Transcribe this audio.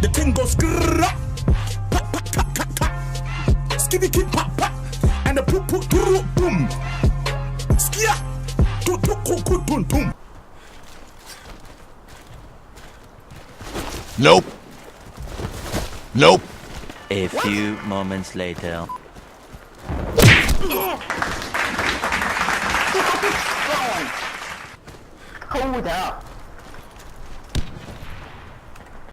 The thing goes grrrr, pop, pop, pop, pop, pop. Skitty kid pop, pop. And the poop, poop, doo, boom. Skia, do, do, do, do, do, boom. Nope. Nope. A few moments later. Hold up.